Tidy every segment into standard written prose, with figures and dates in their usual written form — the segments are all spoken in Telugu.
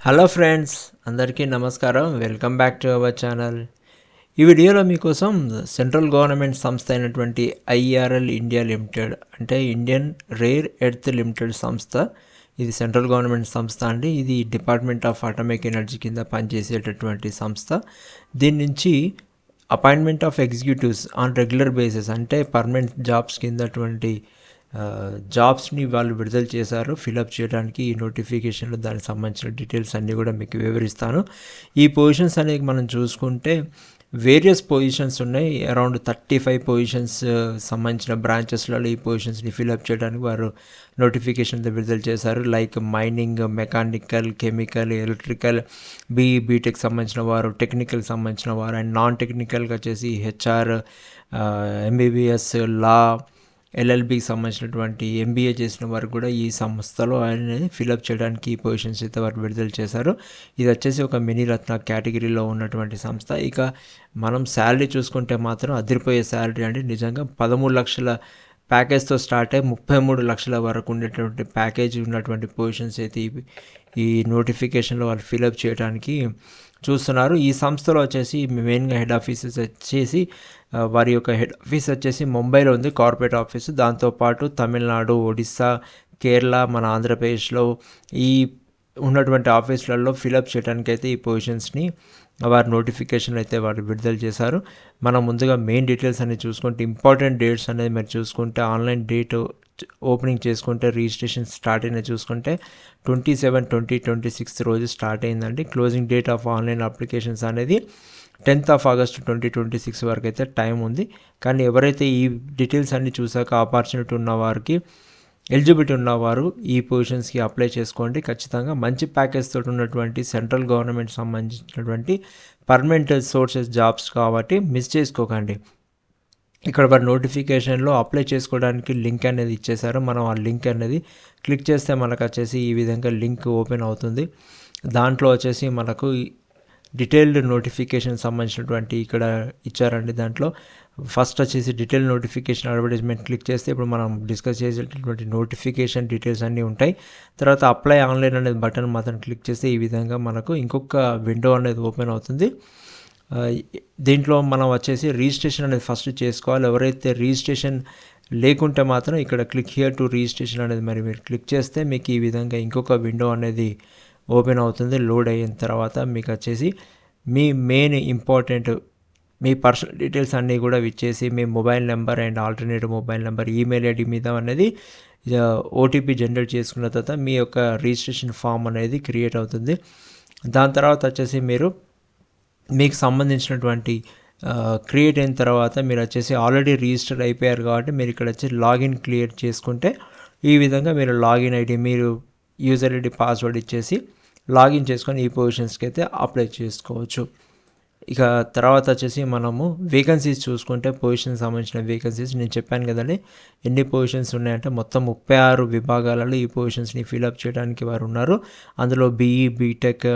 హలో ఫ్రెండ్స్, అందరికీ నమస్కారం. Welcome back to our channel. ఈ వీడియోలో మీకోసం సెంట్రల్ గవర్నమెంట్ సంస్థ అయినటువంటి ఐఆర్ఎల్ ఇండియా లిమిటెడ్ అంటే ఇండియన్ రేర్ ఎర్త్ లిమిటెడ్ సంస్థ. ఇది సెంట్రల్ గవర్నమెంట్ సంస్థ అండి. ఇది డిపార్ట్మెంట్ ఆఫ్ అటామిక్ ఎనర్జీ కింద పనిచేసేటటువంటి సంస్థ. దీని నుంచి appointment of executives on regular basis అంటే పర్మనెంట్ జాబ్స్ కిందటువంటి జాబ్స్ని వాళ్ళు విడుదల చేశారు ఫిలప్ చేయడానికి. ఈ నోటిఫికేషన్లో దానికి సంబంధించిన డీటెయిల్స్ అన్నీ కూడా మీకు వివరిస్తాను. ఈ పొజిషన్స్ అనేవి మనం చూసుకుంటే వేరియస్ పొజిషన్స్ ఉన్నాయి. అరౌండ్ 35 పొజిషన్స్ సంబంధించిన బ్రాంచెస్లలో ఈ పొజిషన్స్ని ఫిలప్ చేయడానికి వారు నోటిఫికేషన్ విడుదల చేశారు. Like mining, mechanical, chemical, electrical, B Tech సంబంధించిన వారు, టెక్నికల్ సంబంధించిన వారు, అండ్ నాన్ టెక్నికల్గా వచ్చేసి హెచ్ఆర్, ఎంబీబీఎస్, లా, ఎల్ఎల్బికి సంబంధించినటువంటి ఎంబీఏ చేసిన వారు కూడా ఈ సంస్థలో అనేది ఫిలప్ చేయడానికి ఈ పొజిషన్స్ అయితే వారు విడుదల చేశారు. ఇది వచ్చేసి ఒక మినీ రత్న కేటగిరీలో ఉన్నటువంటి సంస్థ. ఇక మనం శాలరీ చూసుకుంటే మాత్రం అదిరిపోయే శాలరీ అండి. నిజంగా 13 లక్షల ప్యాకేజ్తో స్టార్ట్ అయ్యి 33 లక్షల వరకు ఉండేటువంటి ప్యాకేజ్ ఉన్నటువంటి పొజిషన్స్ అయితే ఈ నోటిఫికేషన్లో వాళ్ళు ఫిలప్ చేయడానికి చూస్తున్నారు. ఈ సంస్థలో వచ్చేసి మెయిన్గా హెడ్ ఆఫీసెస్ వచ్చేసి వారి యొక్క హెడ్ ఆఫీస్ వచ్చేసి ముంబైలో ఉంది, కార్పొరేట్ ఆఫీసు. దాంతోపాటు తమిళనాడు, ఒడిస్సా, కేరళ, మన ఆంధ్రప్రదేశ్లో ఈ ఉన్నటువంటి ఆఫీసులలో ఫిలప్ చేయడానికి అయితే ఈ పొజిషన్స్ని వారి నోటిఫికేషన్ అయితే వారు విడుదల చేశారు. మనం ముందుగా మెయిన్ డీటెయిల్స్ అనేది చూసుకుంటే ఇంపార్టెంట్ డేట్స్ అనేది మీరు చూసుకుంటే ఆన్లైన్ డేట్ ఓపెనింగ్ చేసుకుంటే రిజిస్ట్రేషన్ స్టార్ట్ అయినా చూసుకుంటే 27/20/26 రోజు స్టార్ట్ అయిందండి. Closing date of online applications అనేది 10th of August 2026 వరకు అయితే టైం ఉంది. కానీ ఎవరైతే ఈ డీటెయిల్స్ అన్నీ చూసాక ఆపర్చునిటీ ఉన్న వారికి, ఎలిజిబిలిటీ ఉన్నవారు ఈ పొజిషన్స్కి అప్లై చేసుకోండి. ఖచ్చితంగా మంచి ప్యాకేజ్ తోటి ఉన్నటువంటి సెంట్రల్ గవర్నమెంట్ సంబంధించినటువంటి పర్మనెంట్ సోర్సెస్ జాబ్స్ కాబట్టి మిస్ చేసుకోకండి. ఇక్కడ వారి నోటిఫికేషన్లో అప్లై చేసుకోవడానికి లింక్ అనేది ఇచ్చేశారు. మనం ఆ లింక్ అనేది క్లిక్ చేస్తే మనకు వచ్చేసి ఈ విధంగా లింక్ ఓపెన్ అవుతుంది. దాంట్లో వచ్చేసి మనకు డీటెయిల్డ్ నోటిఫికేషన్ సంబంధించినటువంటి ఇక్కడ ఇచ్చారండి. దాంట్లో ఫస్ట్ వచ్చేసి డీటెయిల్ నోటిఫికేషన్ అడ్వర్టైజ్మెంట్ క్లిక్ చేస్తే ఇప్పుడు మనం డిస్కస్ చేసేటటువంటి నోటిఫికేషన్ డీటెయిల్స్ అన్నీ ఉంటాయి. తర్వాత అప్లై ఆన్లైన్ అనేది బటన్ మాత్రం క్లిక్ చేస్తే ఈ విధంగా మనకు ఇంకొక విండో అనేది ఓపెన్ అవుతుంది. దీంట్లో మనం వచ్చేసి రిజిస్ట్రేషన్ అనేది ఫస్ట్ చేసుకోవాలి. ఎవరైతే రిజిస్ట్రేషన్ లేకుంటే మాత్రం ఇక్కడ క్లిక్ హియర్ టు రిజిస్ట్రేషన్ అనేది మరి మీరు క్లిక్ చేస్తే మీకు ఈ విధంగా ఇంకొక విండో అనేది ఓపెన్ అవుతుంది. లోడ్ అయిన తర్వాత మీకు వచ్చేసి మీ మెయిన్ ఇంపార్టెంట్ మీ పర్సనల్ డీటెయిల్స్ అన్నీ కూడా ఇచ్చేసి మీ mobile number and alternative mobile number, email ID మీద అనేది ఓటీపీ జనరేట్ చేసుకున్న తర్వాత మీ యొక్క రిజిస్ట్రేషన్ ఫామ్ అనేది క్రియేట్ అవుతుంది. దాని తర్వాత వచ్చేసి మీకు సంబంధించినటువంటి క్రియేట్ అయిన తర్వాత మీరు వచ్చేసి ఆల్రెడీ రిజిస్టర్ అయిపోయారు కాబట్టి మీరు ఇక్కడ వచ్చి లాగిన్ క్లియర్ చేసుకుంటే ఈ విధంగా మీరు లాగిన్ ఐడి, మీరు యూజర్ ఐడి, పాస్వర్డ్ ఇచ్చేసి లాగిన్ చేసుకొని ఈ పొజిషన్స్కి అయితే అప్లై చేసుకోవచ్చు. ఇక తర్వాత వచ్చేసి మనము వేకెన్సీస్ చూసుకుంటే పొజిషన్ సంబంధించిన వేకెన్సీస్ నేను చెప్పాను కదండి ఎన్ని పొజిషన్స్ ఉన్నాయంటే మొత్తం 36 విభాగాలలో ఈ పొజిషన్స్ని ఫిలప్ చేయడానికి వారు ఉన్నారు. అందులో BE, B Tech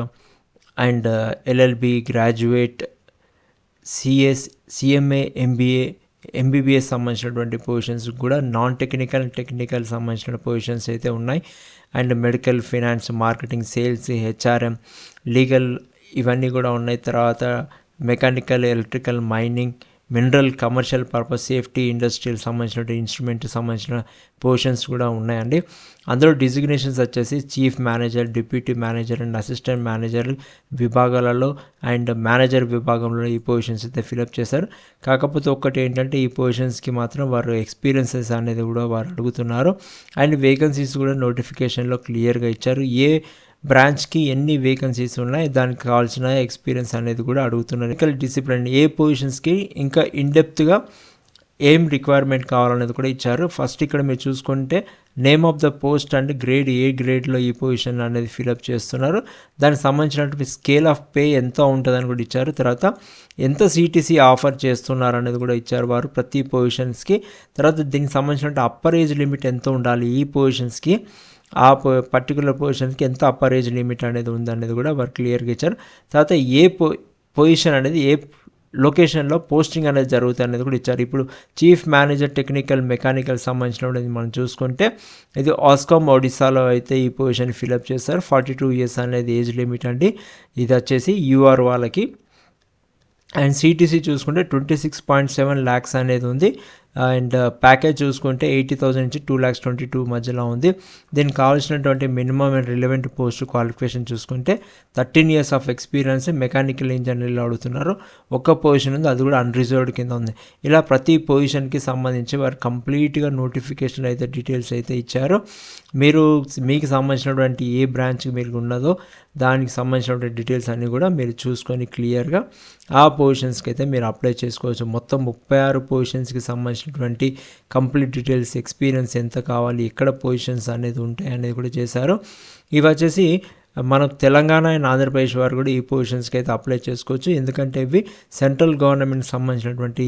and LLB, graduate, CMA, MBA, MBBS సంబంధించినటువంటి పొజిషన్స్ కూడా నాన్ టెక్నికల్, టెక్నికల్ సంబంధించిన పొజిషన్స్ అయితే ఉన్నాయి. And medical, finance, marketing, sales, HRM, legal ఇవన్నీ కూడా ఉన్నాయి. తర్వాత mechanical, electrical, mining, mineral, commercial purpose, safety, industrial సంబంధించిన ఇన్స్ట్రుమెంట్ సంబంధించిన పొజిషన్స్ కూడా ఉన్నాయండి. అందులో డిజిగ్నేషన్స్ వచ్చేసి chief manager, deputy manager and assistant manager విభాగాలలో అండ్ మేనేజర్ విభాగంలో ఈ పొజిషన్స్ అయితే ఫిలప్ చేశారు. కాకపోతే ఒక్కటి ఏంటంటే ఈ పొజిషన్స్కి మాత్రం వారు ఎక్స్పీరియన్సెస్ అనేది కూడా వారు అడుగుతున్నారు. అండ్ వేకెన్సీస్ కూడా నోటిఫికేషన్లో క్లియర్గా ఇచ్చారు. ఏ బ్రాంచ్కి ఎన్ని వేకెన్సీస్ ఉన్నాయి, దానికి కావాల్సిన ఎక్స్పీరియన్స్ అనేది కూడా అడుగుతున్నారు. మెడికల్ డిసిప్లిన్ ఏ పొజిషన్స్కి ఇంకా ఇన్డెప్త్గా ఏం రిక్వైర్మెంట్ కావాలనేది కూడా ఇచ్చారు. ఫస్ట్ ఇక్కడ మీరు చూసుకుంటే name of the post and grade, ఏ గ్రేడ్లో ఈ పొజిషన్ అనేది ఫిలప్ చేస్తున్నారు, దానికి సంబంధించినటువంటి స్కేల్ ఆఫ్ పే ఎంత ఉంటుందని కూడా ఇచ్చారు. తర్వాత ఎంత సిటీసీ ఆఫర్ చేస్తున్నారు అనేది కూడా ఇచ్చారు వారు ప్రతి పొజిషన్స్కి. తర్వాత దీనికి సంబంధించినటువంటి అప్పర్ ఏజ్ లిమిట్ ఎంత ఉండాలి ఈ పొజిషన్స్కి, ఆ పర్టికులర్ పొజిషన్కి ఎంత అప్పర్ ఏజ్ లిమిట్ అనేది ఉందనేది కూడా వారు క్లియర్గా ఇచ్చారు. తర్వాత ఏ పొజిషన్ అనేది ఏ లొకేషన్లో పోస్టింగ్ అనేది జరుగుతుంది అనేది కూడా ఇచ్చారు. ఇప్పుడు చీఫ్ మేనేజర్ టెక్నికల్ మెకానికల్ సంబంధించినది మనం చూసుకుంటే ఇది ఆస్కామ్ ఒడిశాలో అయితే ఈ పొజిషన్ ఫిలప్ చేస్తారు. 42 years అనేది ఏజ్ లిమిట్ అండి. ఇది వచ్చేసి యూఆర్ వాళ్ళకి. అండ్ సిటీసీ చూసుకుంటే 26.7 lakhs అనేది ఉంది. అండ్ ప్యాకేజ్ చూసుకుంటే 80,000 నుంచి 2,22,000 మధ్యలో ఉంది. దీనికి కావాల్సినటువంటి minimum and relevant post qualification చూసుకుంటే 13 years ఆఫ్ ఎక్స్పీరియన్స్ మెకానికల్ ఇంజనీర్లో అడుగుతున్నారు. ఒక్క పొజిషన్ ఉంది, అది కూడా అన్రిజర్వ్డ్ కింద ఉంది. ఇలా ప్రతి పొజిషన్కి సంబంధించి వారు కంప్లీట్గా నోటిఫికేషన్ అయితే డీటెయిల్స్ అయితే ఇచ్చారు. మీకు సంబంధించినటువంటి ఏ బ్రాంచ్ మీకు ఉన్నదో దానికి సంబంధించినటువంటి డీటెయిల్స్ అన్నీ కూడా మీరు చూసుకొని క్లియర్గా ఆ పొజిషన్స్కి అయితే మీరు అప్లై చేసుకోవచ్చు. మొత్తం 36 పొజిషన్స్కి సంబంధించినటువంటి కంప్లీట్ డీటెయిల్స్, ఎక్స్పీరియన్స్ ఎంత కావాలి, ఎక్కడ పొజిషన్స్ అనేది ఉంటాయి అనేది కూడా చేశారు. ఇవి వచ్చేసి మన తెలంగాణ అండ్ ఆంధ్రప్రదేశ్ వారు కూడా ఈ పొజిషన్స్కి అయితే అప్లై చేసుకోవచ్చు. ఎందుకంటే ఇవి సెంట్రల్ గవర్నమెంట్ సంబంధించినటువంటి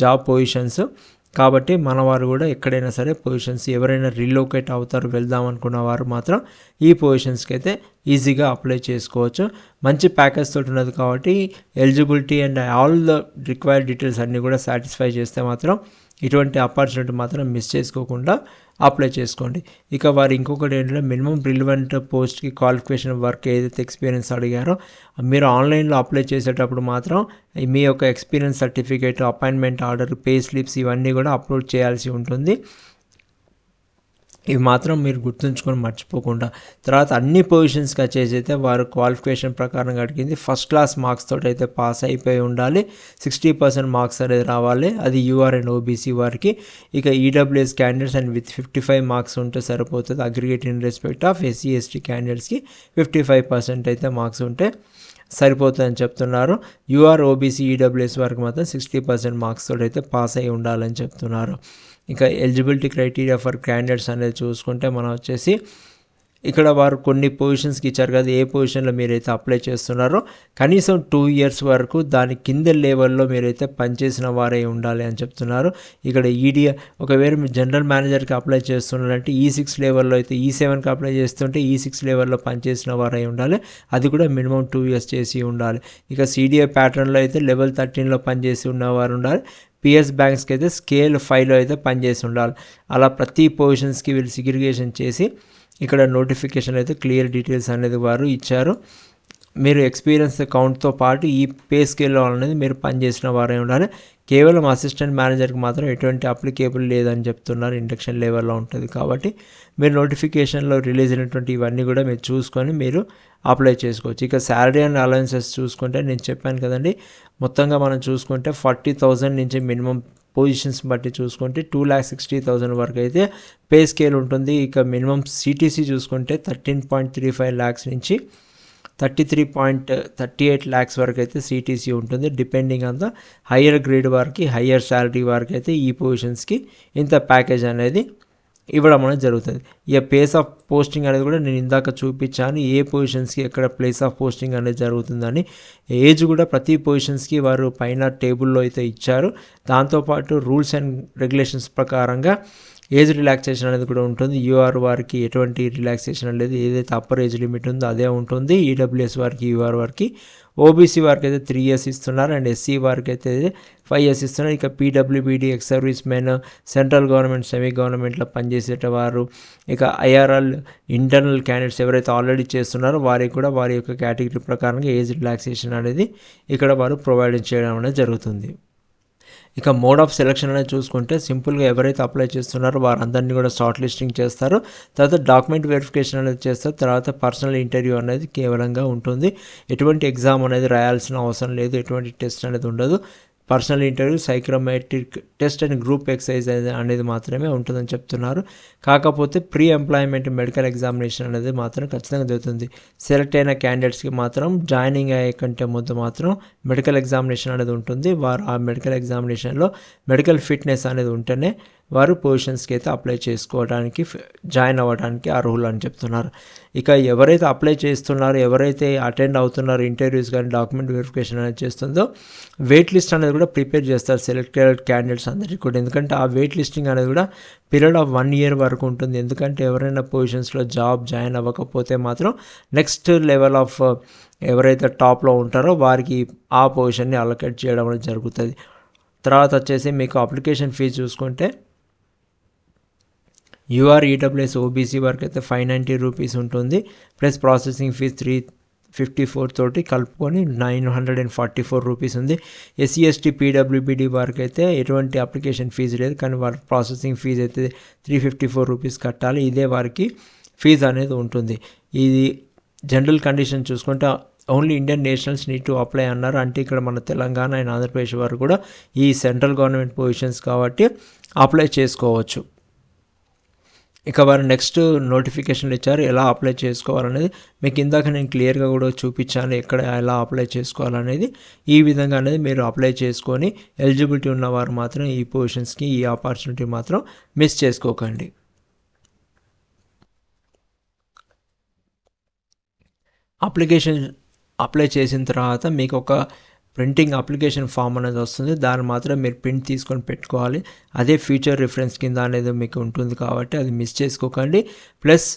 జాబ్ పొజిషన్స్ కాబట్టి మన వారు కూడా ఎక్కడైనా సరే పొజిషన్స్ ఎవరైనా రీలొకేట్ అవుతారు వెళ్దాం అనుకున్న వారు మాత్రం ఈ పొజిషన్స్కి అయితే ఈజీగా అప్లై చేసుకోవచ్చు. మంచి ప్యాకేజ్ తోటి ఉన్నది కాబట్టి eligibility and all the required details అన్నీ కూడా సాటిస్ఫై చేస్తే మాత్రం ఇటువంటి ఆపర్చునిటీ మాత్రం మిస్ చేసుకోకుండా అప్లై చేసుకోండి. ఇక వారు ఇంకొకటి ఏంటంటే మినిమం రిలవెంట్ పోస్ట్కి క్వాలిఫికేషన్ వర్క్ ఏదైతే ఎక్స్పీరియన్స్ అడిగారో మీరు ఆన్లైన్లో అప్లై చేసేటప్పుడు మాత్రం మీ యొక్క experience certificate, appointment order, pay slips ఇవన్నీ కూడా అప్లోడ్ చేయాల్సి ఉంటుంది. ఇవి మాత్రం మీరు గుర్తుంచుకొని మర్చిపోకుండా. తర్వాత అన్ని పొజిషన్స్కి వచ్చేసి అయితే వారు క్వాలిఫికేషన్ ప్రకారం అడిగింది ఫస్ట్ క్లాస్ మార్క్స్ తోటి అయితే పాస్ అయిపోయి ఉండాలి. 60% మార్క్స్ అనేది రావాలి. అది యూఆర్ అండ్ ఓబీసీ వారికి. ఇక EWS candidates and with 55 marks ఉంటే సరిపోతుంది. Aggregate in respect of SC ST క్యాండిడేట్స్కి 55% అయితే మార్క్స్ ఉంటే సరిపోతుందని చెప్తున్నారు. యూఆర్ ఓబీసీ ఈడబ్ల్యూఎస్ వారికి మాత్రం 60% మార్క్స్ తోటి అయితే పాస్ అయి ఉండాలని చెప్తున్నారు. ఇక ఎలిజిబిలిటీ క్రైటీరియా ఫర్ క్యాండిడేట్స్ అనేది చూసుకుంటే మనం వచ్చేసి ఇక్కడ వారు కొన్ని పొజిషన్స్కి ఇచ్చారు కదా, ఏ పొజిషన్లో మీరైతే అప్లై చేస్తున్నారో కనీసం 2 years వరకు దాని కింద లెవెల్లో మీరైతే పనిచేసిన వారే ఉండాలి అని చెప్తున్నారు. ఇక్కడ ఒకవేళ మీరు జనరల్ మేనేజర్కి అప్లై చేస్తున్నారంటే E6 లెవెల్లో అయితే E7కి అప్లై చేస్తుంటే E6 లెవెల్లో పనిచేసిన వారే ఉండాలి. అది కూడా మినిమం 2 years చేసి ఉండాలి. ఇక CDI ప్యాటర్న్లో అయితే లెవెల్ 13లో పనిచేసి ఉన్నవారు ఉండాలి. పిఎస్ బ్యాంక్స్కి అయితే స్కేల్ 5లో అయితే పనిచేసి ఉండాలి. అలా ప్రతి పొజిషన్స్కి వీళ్ళు సిగ్రిగేషన్ చేసి ఇక్కడ నోటిఫికేషన్ అయితే క్లియర్ డీటెయిల్స్ అనేది వారు ఇచ్చారు. మీరు ఎక్స్పీరియన్స్ కౌంట్తో పాటు ఈ పే స్కేల్లో అనేది మీరు పనిచేసిన వారే ఉండాలి. కేవలం అసిస్టెంట్ మేనేజర్కి మాత్రం ఎటువంటి అప్లికేబుల్ లేదని చెప్తున్నారు. ఇండక్షన్ లెవెల్లో ఉంటుంది కాబట్టి మీరు నోటిఫికేషన్లో రిలీజ్ అయినటువంటి ఇవన్నీ కూడా మీరు చూసుకొని మీరు అప్లై చేసుకోవచ్చు. ఇక శాలరీ అండ్ అలవెన్సెస్ చూసుకుంటే నేను చెప్పాను కదండి, మొత్తంగా మనం చూసుకుంటే 40,000 నుంచి మినిమం పొజిషన్స్ బట్టి చూసుకుంటే 2,60,000 వరకు అయితే పే స్కేల్ ఉంటుంది. ఇక మినిమం సిటీసీ చూసుకుంటే 13.35 lakhs నుంచి 33.38 lakhs వరకు అయితే సిటీసీ ఉంటుంది. Depending on the higher grade వారికి, హయ్యర్ శాలరీ వారికి అయితే ఈ పొజిషన్స్కి ఇంత ప్యాకేజ్ అనేది ఇవ్వడం అనేది జరుగుతుంది. ఇక ప్లేస్ ఆఫ్ పోస్టింగ్ అనేది కూడా నేను ఇందాక చూపించాను, ఏ పొజిషన్స్కి ఎక్కడ ప్లేస్ ఆఫ్ పోస్టింగ్ అనేది జరుగుతుందని. ఏజ్ కూడా ప్రతి పొజిషన్స్కి వారు పైన టేబుల్లో అయితే ఇచ్చారు. దాంతోపాటు రూల్స్ అండ్ రెగ్యులేషన్స్ ప్రకారంగా ఏజ్ రిలాక్సేషన్ అనేది కూడా ఉంటుంది. యూఆర్ వారికి ఎటువంటి రిలాక్సేషన్ అనేది ఏదైతే అప్పర్ ఏజ్ లిమిట్ ఉందో అదే ఉంటుంది. ఈడబ్ల్యూఎస్ వారికి, యూఆర్ వారికి, ఓబీసీ వారికి అయితే 3 years ఇస్తున్నారు. అండ్ ఎస్సీ వారికి అయితే 5 years ఇస్తున్నారు. ఇక పీడబ్ల్యూబీడీ, ex service men, central government, semi గవర్నమెంట్లో పనిచేసేటవారు, ఇక ఐఆర్ఎల్ ఇంటర్నల్ క్యాండిడేట్స్ ఎవరైతే ఆల్రెడీ చేస్తున్నారో వారికి కూడా వారి యొక్క కేటగిరీ ప్రకారంగా ఏజ్ రిలాక్సేషన్ అనేది ఇక్కడ వారు ప్రొవైడ్ చేయడం అనేది జరుగుతుంది. ఇక మోడ్ ఆఫ్ సెలెక్షన్ అనేది చూసుకుంటే సింపుల్గా ఎవరైతే అప్లై చేస్తున్నారో వారందరినీ కూడా షార్ట్ లిస్టింగ్ చేస్తారు. తర్వాత డాక్యుమెంట్ వెరిఫికేషన్ అనేది చేస్తారు. తర్వాత పర్సనల్ ఇంటర్వ్యూ అనేది కేవలంగా ఉంటుంది. ఎటువంటి ఎగ్జామ్ అనేది రాయాల్సిన అవసరం లేదు, ఎటువంటి టెస్ట్ అనేది ఉండదు. Personal interview, psychrometric test and group exercise అనేది మాత్రమే ఉంటుందని చెప్తున్నారు. కాకపోతే ప్రీ ఎంప్లాయ్మెంట్ మెడికల్ ఎగ్జామినేషన్ అనేది మాత్రం ఖచ్చితంగా జరుగుతుంది. సెలెక్ట్ అయిన క్యాండిడేట్స్కి మాత్రం జాయినింగ్ అయ్యే కంటే ముందు మాత్రం మెడికల్ ఎగ్జామినేషన్ అనేది ఉంటుంది. వారు ఆ మెడికల్ ఎగ్జామినేషన్లో మెడికల్ ఫిట్నెస్ అనేది ఉంటేనే వారు పొజిషన్స్కి అయితే అప్లై చేసుకోవడానికి జాయిన్ అవ్వడానికి అర్హులు అని చెప్తున్నారు. ఇక ఎవరైతే అప్లై చేస్తున్నారో, ఎవరైతే అటెండ్ అవుతున్నారో ఇంటర్వ్యూస్ కానీ డాక్యుమెంట్ వెరిఫికేషన్ అనేది చేస్తుందో వెయిట్ లిస్ట్ అనేది కూడా ప్రిపేర్ చేస్తారు సెలెక్టెడ్ క్యాండిడేట్స్ అందరికీ కూడా. ఎందుకంటే ఆ వెయిట్ లిస్టింగ్ అనేది కూడా పీరియడ్ ఆఫ్ 1 year వరకు ఉంటుంది. ఎందుకంటే ఎవరైనా పొజిషన్స్లో జాయిన్ అవ్వకపోతే మాత్రం నెక్స్ట్ లెవెల్ ఆఫ్ ఎవరైతే టాప్లో ఉంటారో వారికి ఆ పొజిషన్ని అలొకేట్ చేయడం అనేది జరుగుతుంది. తర్వాత వచ్చేసి మీకు అప్లికేషన్ ఫీజు చూసుకుంటే యూఆర్ ఈడబ్ల్యూఎస్ ఓబీసీ వరకు అయితే 590 రూపీస్ ఉంటుంది. ప్లస్ ప్రాసెసింగ్ ఫీజ్ 354 తోటి కలుపుకొని 944 రూపీస్ ఉంది. ఎస్సీ ఎస్టీ పీడబ్ల్యూబీడీ వారికి అయితే ఎటువంటి అప్లికేషన్ ఫీజు లేదు, కానీ వారి ప్రాసెసింగ్ ఫీజు అయితే 354 రూపీస్ కట్టాలి. ఇదే వారికి ఫీజు అనేది ఉంటుంది. ఇది జనరల్ కండిషన్ చూసుకుంటే only Indian nationals need to apply అన్నారు. అంటే ఇక్కడ మన తెలంగాణ అండ్ ఆంధ్రప్రదేశ్ వారు కూడా ఈ సెంట్రల్ గవర్నమెంట్ పొజిషన్స్ కాబట్టి అప్లై చేసుకోవచ్చు. ఇక వారు నెక్స్ట్ నోటిఫికేషన్లు ఇచ్చారు, ఎలా అప్లై చేసుకోవాలనేది మీకు ఇందాక నేను క్లియర్గా కూడా చూపించాను, ఎక్కడ ఎలా అప్లై చేసుకోవాలనేది. ఈ విధంగా అనేది మీరు అప్లై చేసుకొని ఎలిజిబిలిటీ ఉన్నవారు మాత్రం ఈ పొజిషన్స్కి, ఈ ఆపర్చునిటీ మాత్రం మిస్ చేసుకోకండి. అప్లై చేసిన తర్వాత మీకు ఒక ప్రింటింగ్ అప్లికేషన్ ఫామ్ అనేది వస్తుంది. దాన్ని మాత్రం మీరు ప్రింట్ తీసుకొని పెట్టుకోవాలి. అదే ఫ్యూచర్ రిఫరెన్స్ కింద అనేది మీకు ఉంటుంది కాబట్టి అది మిస్ చేసుకోకండి. ప్లస్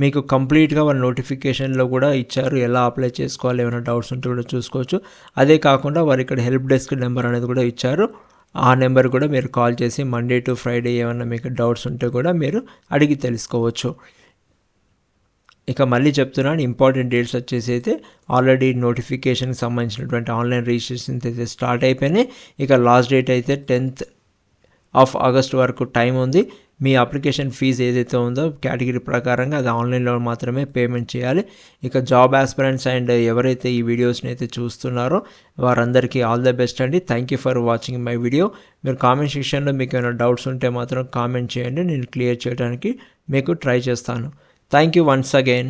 మీకు కంప్లీట్గా వాళ్ళ నోటిఫికేషన్లో కూడా ఇచ్చారు ఎలా అప్లై చేసుకోవాలి, ఏమైనా డౌట్స్ ఉంటే కూడా చూసుకోవచ్చు. అదే కాకుండా వారు ఇక్కడ హెల్ప్ డెస్క్ నెంబర్ అనేది కూడా ఇచ్చారు. ఆ నెంబర్ కూడా మీరు కాల్ చేసి మండే టు ఫ్రైడే ఏమైనా మీకు డౌట్స్ ఉంటే కూడా మీరు అడిగి తెలుసుకోవచ్చు. ఇక మళ్ళీ చెప్తున్నాను, ఇంపార్టెంట్ డేట్స్ వచ్చేసి అయితే ఆల్రెడీ నోటిఫికేషన్కి సంబంధించినటువంటి ఆన్లైన్ రిజిస్ట్రేషన్స్ అయితే స్టార్ట్ అయిపోయినాయి. ఇక లాస్ట్ డేట్ అయితే 10th of August వరకు టైం ఉంది. మీ అప్లికేషన్ ఫీజు ఏదైతే ఉందో కేటగిరీ ప్రకారంగా అది ఆన్లైన్లో మాత్రమే పేమెంట్ చేయాలి. ఇక జాబ్ ఆస్పిరెంట్స్ అండ్ ఎవరైతే ఈ వీడియోస్ని అయితే చూస్తున్నారో వారందరికీ ఆల్ ద బెస్ట్ అండి. Thank you for watching my video. మీరు కామెంట్ సెక్షన్లో మీకు ఏమైనా డౌట్స్ ఉంటే మాత్రం కామెంట్ చేయండి, నేను క్లియర్ చేయడానికి మీకు ట్రై చేస్తాను. Thank you once again.